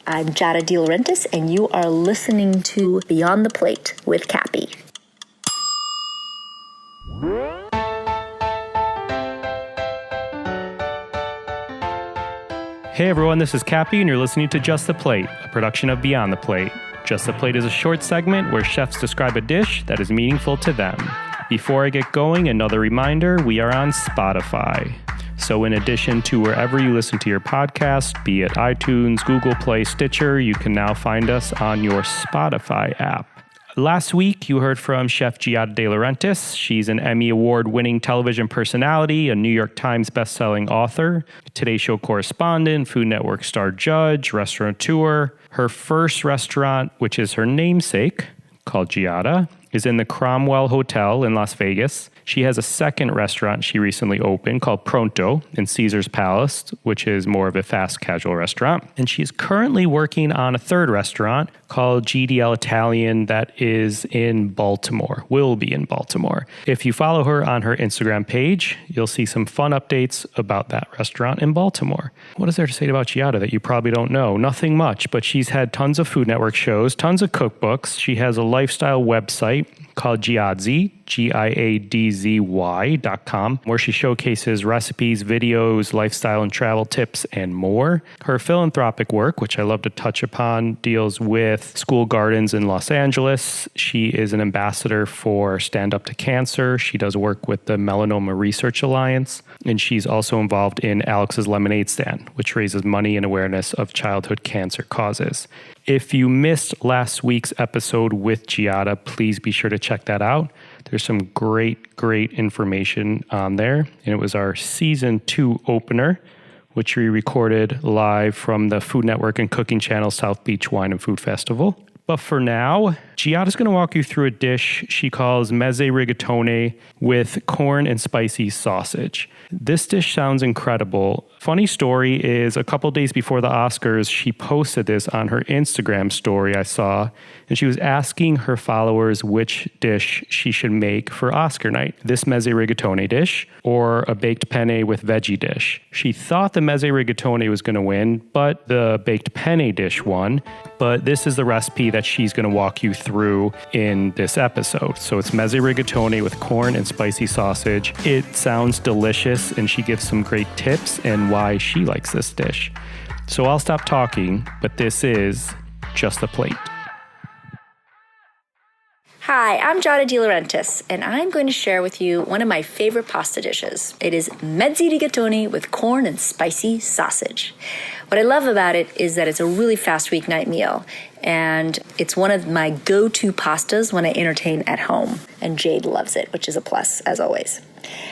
I'm Giada De Laurentiis, and you are listening to Beyond the Plate with Cappy. Hey everyone, this is Cappy, and you're listening to Just the Plate, a production of Beyond the Plate. Just the Plate is a short segment where chefs describe a dish that is meaningful to them. Before I get going, another reminder, we are on Spotify. So in addition to wherever you listen to your podcast, be it iTunes, Google Play, Stitcher, you can now find us on your Spotify app. Last week, you heard from Chef Giada De Laurentiis. She's an Emmy Award-winning television personality, a New York Times bestselling author, Today Show correspondent, Food Network star judge, restaurateur. Her first restaurant, which is her namesake, called Giada, is in the Cromwell Hotel in Las Vegas. She has a second restaurant she recently opened called Pronto in Caesar's Palace, which is more of a fast casual restaurant. And she is currently working on a third restaurant called GDL Italian that is in Baltimore, will be in Baltimore. If you follow her on her Instagram page, you'll see some fun updates about that restaurant in Baltimore. What is there to say about Giada that you probably don't know? Nothing much, but she's had tons of Food Network shows, tons of cookbooks. She has a lifestyle website called Giadzy, GIADZY.com, where she showcases recipes, videos, lifestyle and travel tips, and more. Her philanthropic work, which I love to touch upon, deals with school gardens in Los Angeles. She is an ambassador for Stand Up to Cancer. She does work with the Melanoma Research Alliance, and she's also involved in Alex's Lemonade Stand, which raises money and awareness of childhood cancer causes. If you missed last week's episode with Giada, please be sure to check that out. There's some great information on there. And it was our season 2 opener, which we recorded live from the Food Network and Cooking Channel South Beach Wine and Food Festival. But for now, Giada's going to walk you through a dish she calls Mezzi Rigatoni with corn and spicy sausage. This dish sounds incredible. Funny story is a couple days before the Oscars, she posted this on her Instagram story I saw, and she was asking her followers which dish she should make for Oscar night. This Mezzi Rigatoni dish or a baked penne with veggie dish. She thought the Mezzi Rigatoni was going to win, but the baked penne dish won. But this is the recipe that she's going to walk you through in this episode. So it's Mezzi Rigatoni with corn and spicy sausage. It sounds delicious, and she gives some great tips and why she likes this dish. So I'll stop talking, but this is Just the Plate. Hi, I'm Giada De Laurentiis, and I'm going to share with you one of my favorite pasta dishes. It is Mezzi Rigatoni with corn and spicy sausage. What I love about it is that it's a really fast weeknight meal, and it's one of my go-to pastas when I entertain at home, and Jade loves it, which is a plus, as always.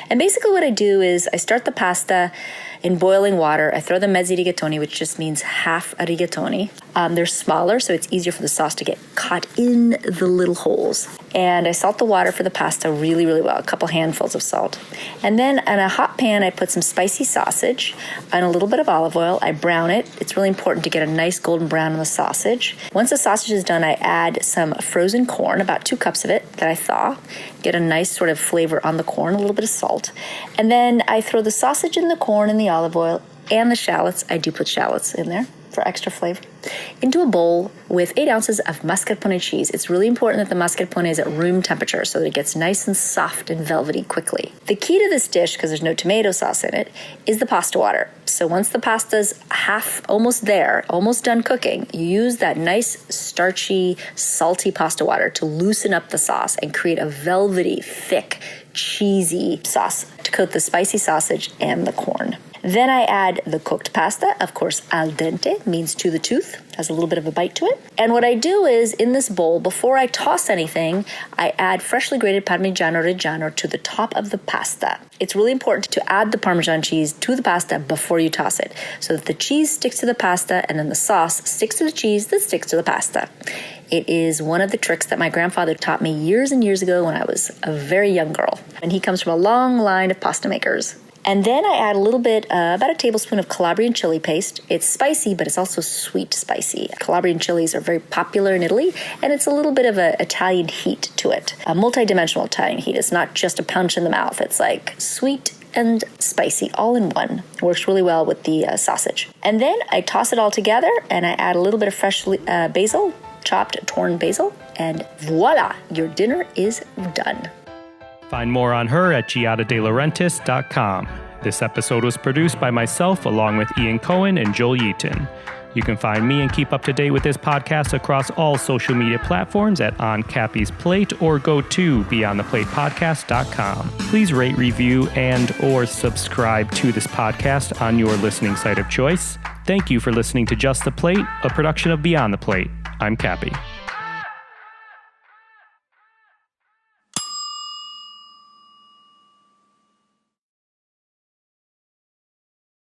And basically what I do is I start the pasta in boiling water. I throw the Mezzi Rigatoni, which just means half a rigatoni. They're smaller, so it's easier for the sauce to get caught in the little holes. And I salt the water for the pasta really well, a couple handfuls of salt. And then in a hot pan, I put some spicy sausage and a little bit of olive oil. I brown it. It's really important to get a nice golden brown on the sausage. Once the sausage is done, I add some frozen corn, about 2 cups of it that I thaw. Get a nice sort of flavor on the corn, a little bit of salt. And then I throw the sausage in the corn and the olive oil and the shallots. I do put shallots in there for extra flavor, into a bowl with 8 ounces of mascarpone cheese. It's really important that the mascarpone is at room temperature so that it gets nice and soft and velvety quickly. The key to this dish, because there's no tomato sauce in it, is the pasta water. So once the pasta's almost there, almost done cooking, you use that nice starchy, salty pasta water to loosen up the sauce and create a velvety, thick, cheesy sauce to coat the spicy sausage and the corn. Then I add the cooked pasta, of course al dente, means to the tooth, has a little bit of a bite to it. And what I do is, in this bowl, before I toss anything, I add freshly grated Parmigiano Reggiano to the top of the pasta. It's really important to add the Parmesan cheese to the pasta before you toss it, so that the cheese sticks to the pasta and then the sauce sticks to the cheese that sticks to the pasta. It is one of the tricks that my grandfather taught me years and years ago when I was a very young girl. And he comes from a long line of pasta makers. And then I add a little bit, about a tablespoon of Calabrian chili paste. It's spicy, but it's also sweet spicy. Calabrian chilies are very popular in Italy, and it's a little bit of an Italian heat to it, a multi-dimensional Italian heat. It's not just a punch in the mouth. It's like sweet and spicy all in one. It works really well with the sausage. And then I toss it all together and I add a little bit of fresh basil, chopped torn basil, and voila, your dinner is done. Find more on her at giadadelaurentiis.com. This episode was produced by myself along with Ian Cohen and Joel Yeaton. You can find me and keep up to date with this podcast across all social media platforms at On Cappy's Plate or go to beyondtheplatepodcast.com. Please rate, review, and or subscribe to this podcast on your listening site of choice. Thank you for listening to Just the Plate, a production of Beyond the Plate. I'm Cappy.